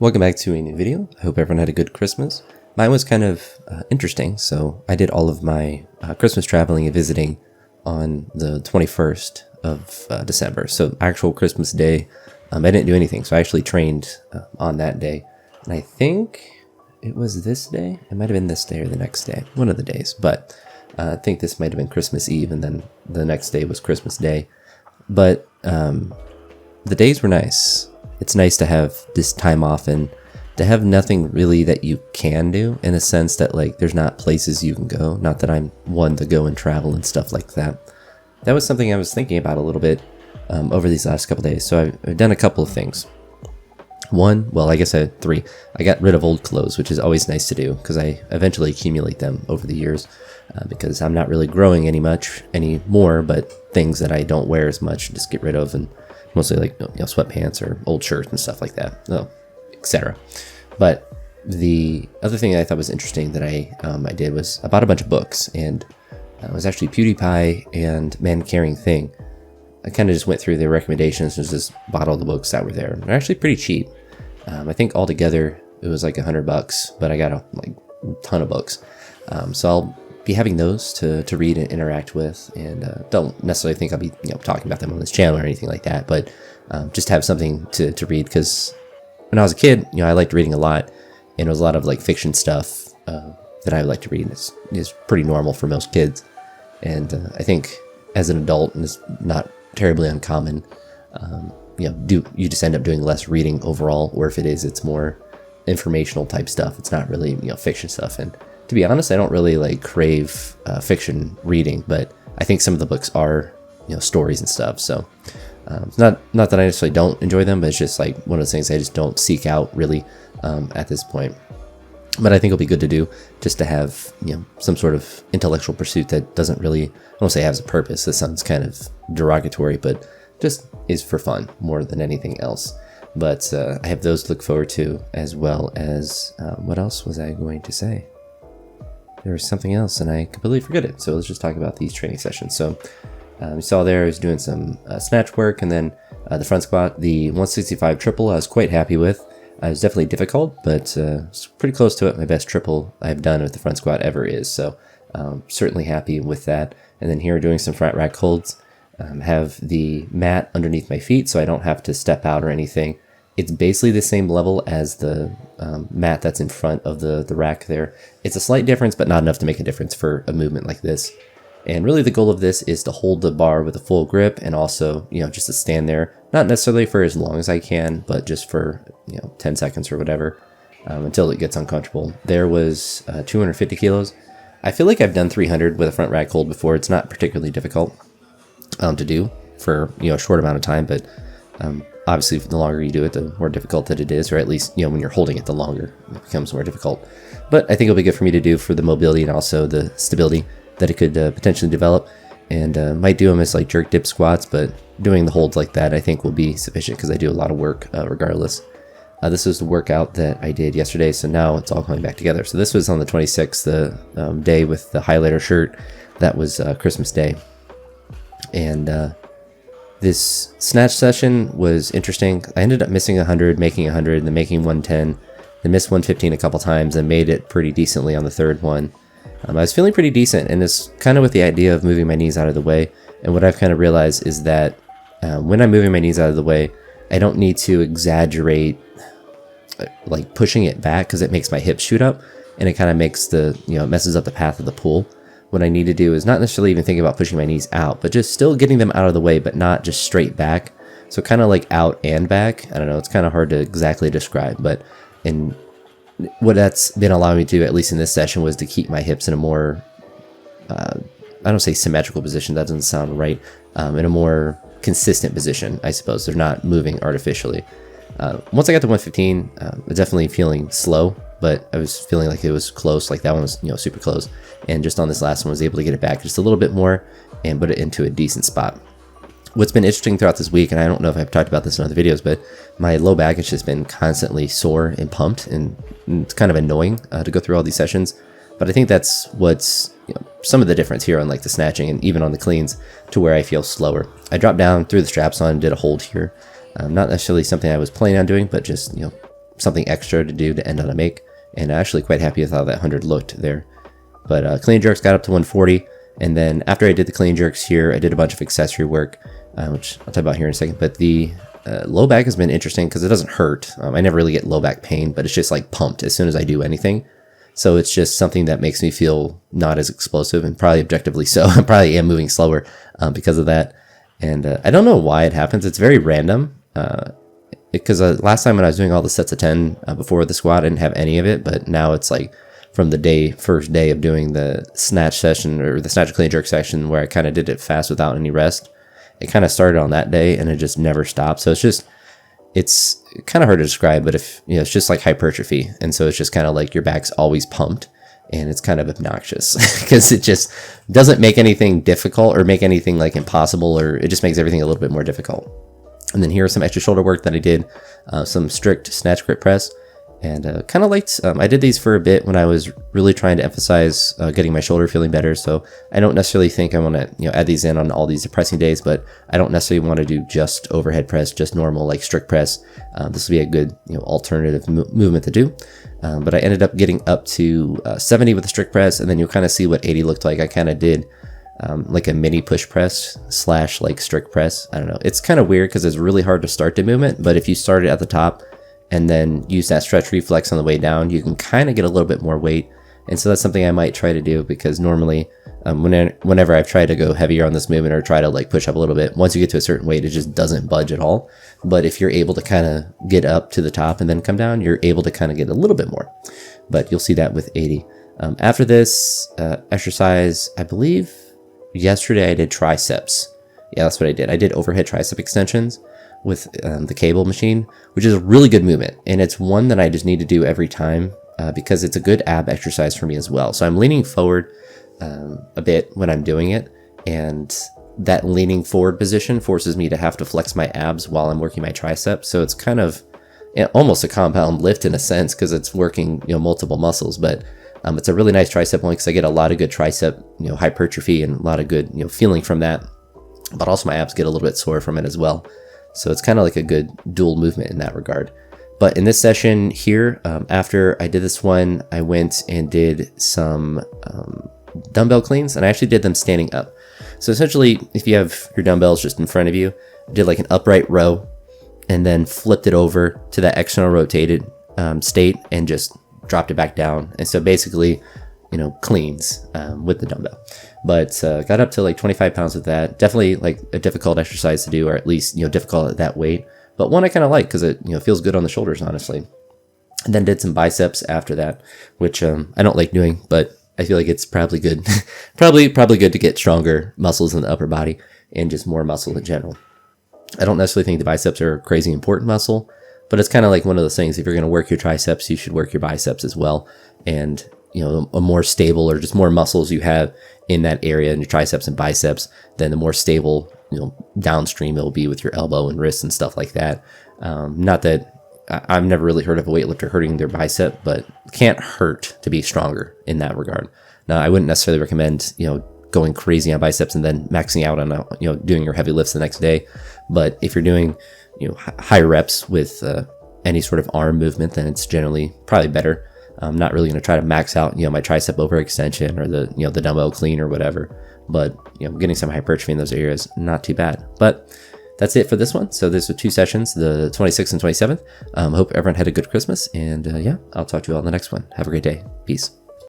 Welcome back to a new video. I hope everyone had a good Christmas. Mine was kind of interesting, so I did all of my Christmas traveling and visiting on the 21st of December. So actual Christmas Day, I didn't do anything, so I actually trained on that day. And I think it was this day? It might have been this day or the next day, one of the days. But I think this might have been Christmas Eve, and then the next day was Christmas Day. But the days were nice. It's nice to have this time off and to have nothing really that you can do, in a sense that like there's not places you can go. Not that I'm one to go and travel and stuff like that. That was something I was thinking about a little bit over these last couple days. So I've done a couple of things. One, well, I guess I had three. I got rid of old clothes, which is always nice to do because I eventually accumulate them over the years because I'm not really growing anymore, but things that I don't wear as much, just get rid of, and mostly like sweatpants or old shirts and stuff like that, etc. But the other thing I thought was interesting that I did was I bought a bunch of books, and it was actually PewDiePie and Man Caring Thing. I kind of just went through their recommendations and just bought all the books that were there. They're actually pretty cheap. I think altogether it was like $100, but I got a ton of books. So I'll be having those to read and interact with, and don't necessarily think I'll be talking about them on this channel or anything like that, but just have something to read, because when I was a kid, I liked reading a lot, and it was a lot of like fiction stuff that I like to read. It's pretty normal for most kids, and I think as an adult, and it's not terribly uncommon, you just end up doing less reading overall, or if it is, it's more informational type stuff. It's not really fiction stuff. And to be honest, I don't really like crave fiction reading, but I think some of the books are stories and stuff. So it's not that I necessarily don't enjoy them, but it's just like one of those things I just don't seek out really at this point. But I think it'll be good to do, just to have some sort of intellectual pursuit that doesn't really, I won't say has a purpose. This sounds kind of derogatory, but just is for fun more than anything else. But I have those to look forward to, as well as what else was I going to say? There was something else and I completely forget it. So let's just talk about these training sessions. So you saw there I was doing some snatch work, and then the front squat, the 165 triple I was quite happy with. It was definitely difficult, but it's pretty close to it. My best triple I've done with the front squat ever is. So certainly happy with that. And then here doing some front rack holds. Have the mat underneath my feet so I don't have to step out or anything. It's basically the same level as the mat that's in front of the rack there. It's a slight difference, but not enough to make a difference for a movement like this. And really the goal of this is to hold the bar with a full grip, and also, just to stand there, not necessarily for as long as I can, but just for, 10 seconds or whatever, until it gets uncomfortable. There was 250 kilos. I feel like I've done 300 with a front rack hold before. It's not particularly difficult to do for, a short amount of time, but obviously the longer you do it, the more difficult that it is, or at least, when you're holding it, the longer it becomes more difficult. But I think it'll be good for me to do for the mobility and also the stability that it could potentially develop, and might do them as like jerk dip squats, but doing the holds like that I think will be sufficient, because I do a lot of work regardless. This was the workout that I did yesterday, so now it's all coming back together. So this was on the 26th, the day with the highlighter shirt. That was Christmas Day. And this snatch session was interesting. I ended up missing 100, making 100, then making 110, then missed 115 a couple times, and made it pretty decently on the third one. I was feeling pretty decent, and it's kind of with the idea of moving my knees out of the way. And what I've kind of realized is that when I'm moving my knees out of the way, I don't need to exaggerate like pushing it back, because it makes my hips shoot up, and it kind of makes it messes up the path of the pull. What I need to do is not necessarily even think about pushing my knees out, but just still getting them out of the way, but not just straight back. So kind of like out and back. I don't know, it's kind of hard to exactly describe, but what that's been allowing me to do, at least in this session, was to keep my hips in a more, I don't say symmetrical position, that doesn't sound right, in a more consistent position, I suppose. They're not moving artificially. Once I got to 115, I was definitely feeling slow, but I was feeling like it was close. Like that one was, super close. And just on this last one, I was able to get it back just a little bit more and put it into a decent spot. What's been interesting throughout this week, and I don't know if I've talked about this in other videos, but my low back has just been constantly sore and pumped, and it's kind of annoying to go through all these sessions. But I think that's what's some of the difference here on like the snatching and even on the cleans, to where I feel slower. I dropped down, threw the straps on, did a hold here. Not necessarily something I was planning on doing, but just something extra to do to end on a make, and I'm actually quite happy with how that 100 looked there. But clean jerks got up to 140, and then after I did the clean jerks here, I did a bunch of accessory work, which I'll talk about here in a second. But the low back has been interesting because it doesn't hurt. I never really get low back pain, but it's just like pumped as soon as I do anything. So it's just something that makes me feel not as explosive, and probably objectively so. I probably am moving slower because of that. And I don't know why it happens. It's very random. Because last time when I was doing all the sets of 10 before the squat, I didn't have any of it. But now it's like from the first day of doing the snatch session or the snatch clean jerk session where I kind of did it fast without any rest. It kind of started on that day and it just never stopped. So it's kind of hard to describe, but it's just like hypertrophy. And so it's just kind of like your back's always pumped, and it's kind of obnoxious because it just doesn't make anything difficult or make anything like impossible, or it just makes everything a little bit more difficult. And then here are some extra shoulder work that I did, some strict snatch grip press, and kind of liked, I did these for a bit when I was really trying to emphasize getting my shoulder feeling better. So I don't necessarily think I want to add these in on all these depressing days, but I don't necessarily want to do just overhead press, just normal like strict press. This will be a good alternative movement to do. But I ended up getting up to 70 with the strict press, and then you'll kind of see what 80 looked like. I kind of did like a mini push press / like strict press. I don't know. It's kind of weird because it's really hard to start the movement, but if you start it at the top and then use that stretch reflex on the way down, you can kind of get a little bit more weight. And so that's something I might try to do, because normally whenever I've tried to go heavier on this movement or try to like push up a little bit, once you get to a certain weight, it just doesn't budge at all. But if you're able to kind of get up to the top and then come down, you're able to kind of get a little bit more. But you'll see that with 80. After this exercise, I believe yesterday I did triceps. Yeah, that's what I did. I did overhead tricep extensions with the cable machine, which is a really good movement. And it's one that I just need to do every time because it's a good ab exercise for me as well. So I'm leaning forward a bit when I'm doing it. And that leaning forward position forces me to have to flex my abs while I'm working my triceps. So it's kind of almost a compound lift in a sense, because it's working multiple muscles. But it's a really nice tricep one because I get a lot of good tricep hypertrophy and a lot of good feeling from that. But also my abs get a little bit sore from it as well. So it's kind of like a good dual movement in that regard. But in this session here, after I did this one, I went and did some dumbbell cleans, and I actually did them standing up. So essentially, if you have your dumbbells just in front of you, I did like an upright row and then flipped it over to that external rotated state and just dropped it back down. And so basically, cleans with the dumbbell. But got up to like 25 pounds with that. Definitely like a difficult exercise to do, or at least difficult at that weight, but one I kind of like because it feels good on the shoulders, honestly. And then did some biceps after that, which I don't like doing, but I feel like it's probably good. probably good to get stronger muscles in the upper body and just more muscle in general. I don't necessarily think the biceps are a crazy important muscle, but it's kind of like one of those things. If you're going to work your triceps, you should work your biceps as well. And a more stable, or just more muscles you have in that area in your triceps and biceps, then the more stable downstream it'll be with your elbow and wrists and stuff like that. Not that I've never really heard of a weightlifter hurting their bicep, but can't hurt to be stronger in that regard. Now, I wouldn't necessarily recommend going crazy on biceps and then maxing out on doing your heavy lifts the next day. But if you're doing high reps with any sort of arm movement, then it's generally probably better. I'm not really going to try to max out, my tricep overextension or the dumbbell clean or whatever, but getting some hypertrophy in those areas, not too bad. But that's it for this one. So this was 2 sessions, the 26th and 27th. Hope everyone had a good Christmas, and yeah, I'll talk to you all in the next one. Have a great day. Peace.